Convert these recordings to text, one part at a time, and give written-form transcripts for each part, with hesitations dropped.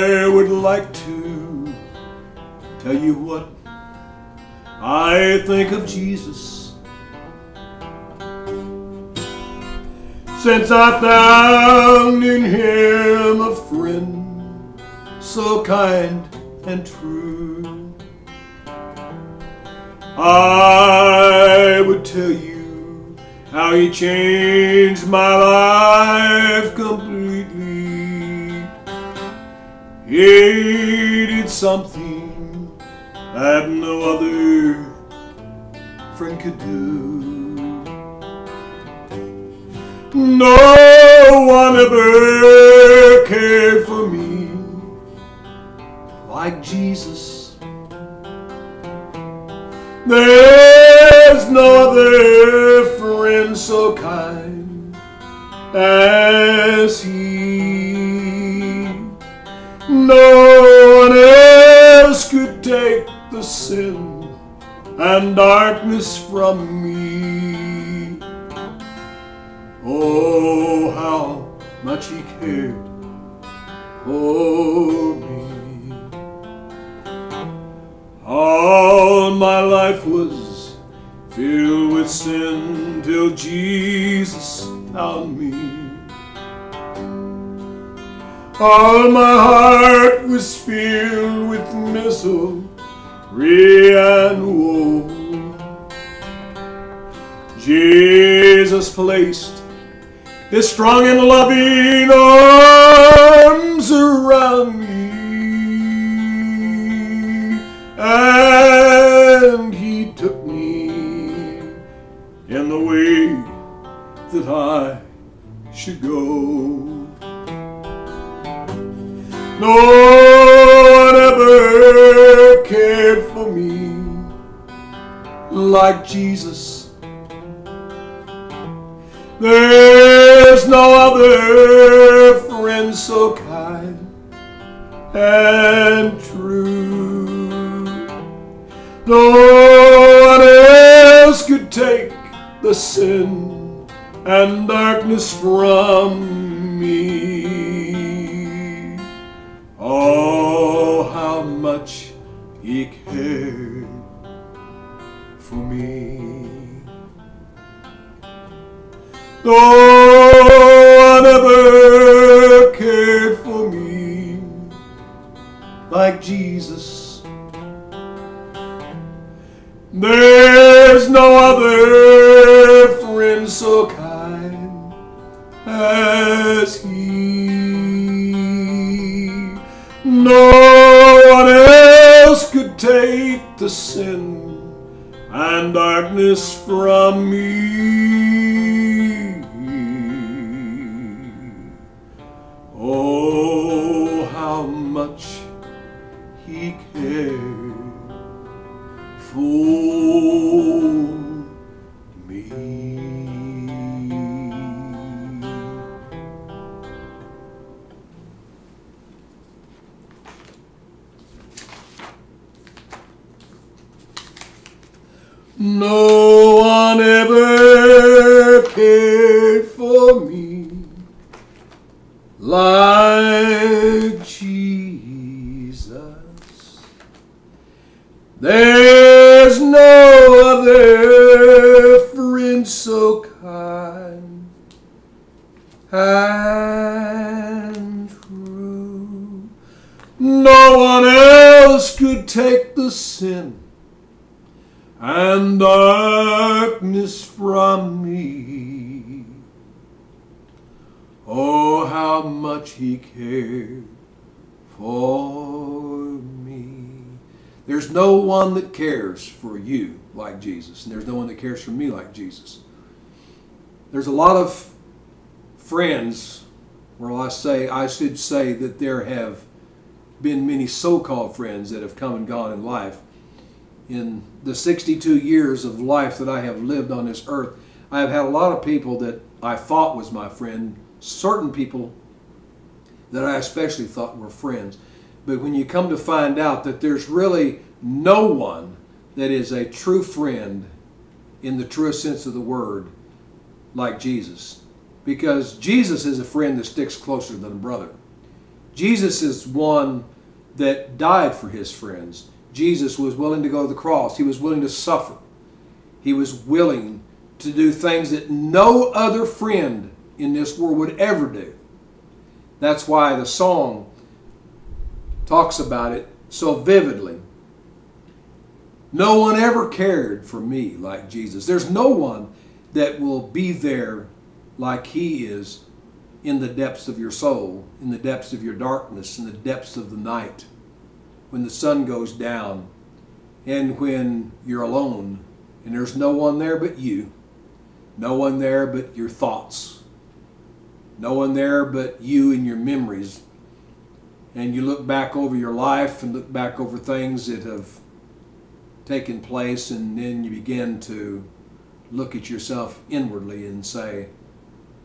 I would like to tell you what I think of Jesus. Since I found in him a friend so kind and true, I would tell you how he changed my life completely. He did something that no other friend could do. No one ever cared for me like Jesus. There's no other friend so kind as he. No one else could take the sin and darkness from me. Oh, how much he cared for me. All my life was filled with sin till Jesus found me. All my heart was filled with misery and woe. Jesus placed his strong and loving arms around me, and he took me in the way that I should go. No one ever cared for me like Jesus. There's no other friend so kind and true. No one else could take the sin and darkness from me. Oh, how much he cared for me. No one ever cared for me like Jesus. There's no other friend so kind as he. No one else could take the sin and darkness from me. Oh, how much he cared for me. No one ever cared for me like Jesus. There's no other friend so kind and true. No one else could take the sin and darkness from me. Oh, how much he cared for me. There's no one that cares for you like Jesus, and there's no one that cares for me like Jesus. There's a lot of friends, or I should say that there have been many so-called friends that have come and gone in life. In the 62 years of life that I have lived on this earth, I have had a lot of people that I thought was my friend, certain people that I especially thought were friends. But when you come to find out that there's really no one that is a true friend in the truest sense of the word like Jesus. Because Jesus is a friend that sticks closer than a brother. Jesus is one that died for his friends. Jesus was willing to go to the cross. He was willing to suffer. He was willing to do things that no other friend in this world would ever do. That's why the song talks about it so vividly. No one ever cared for me like Jesus. There's no one that will be there like he is in the depths of your soul, in the depths of your darkness, in the depths of the night, when the sun goes down, and when you're alone, and there's no one there but you, no one there but your thoughts, no one there but you and your memories, and you look back over your life and look back over things that have taken place, and then you begin to look at yourself inwardly and say,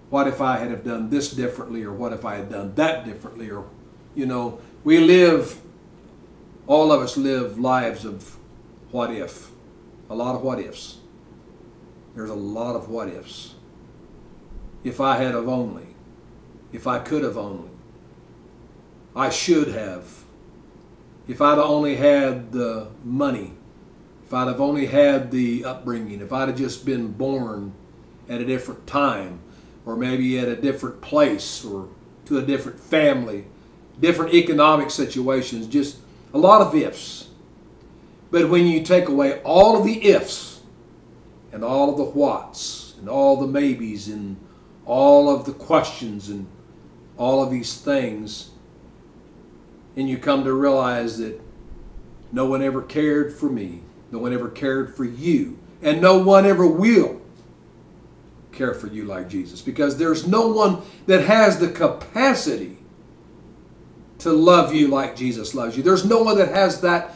what if I had have done this differently, or what if I had done that differently? Or, you know, all of us live lives of what if. A lot of what ifs. There's a lot of what ifs. If I had have only. If I could have only. I should have. If I'd only had the money. If I'd have only had the upbringing. If I'd have just been born at a different time. Or maybe at a different place, or to a different family, different economic situations, just a lot of ifs. But when you take away all of the ifs, and all of the whats, and all the maybes, and all of the questions, and all of these things, and you come to realize that no one ever cared for me, no one ever cared for you, and no one ever will care for you like Jesus, because there's no one that has the capacity to love you like Jesus loves you. There's no one that has that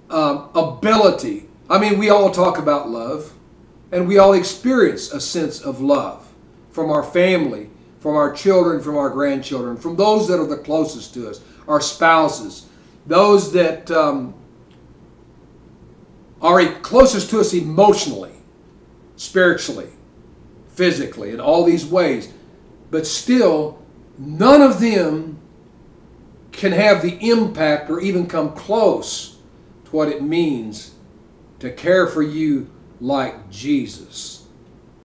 ability. I mean, we all talk about love, and we all experience a sense of love from our family, from our children, from our grandchildren, from those that are the closest to us, our spouses, those that are closest to us emotionally, spiritually, physically, in all these ways. But still, none of them can have the impact or even come close to what it means to care for you like Jesus.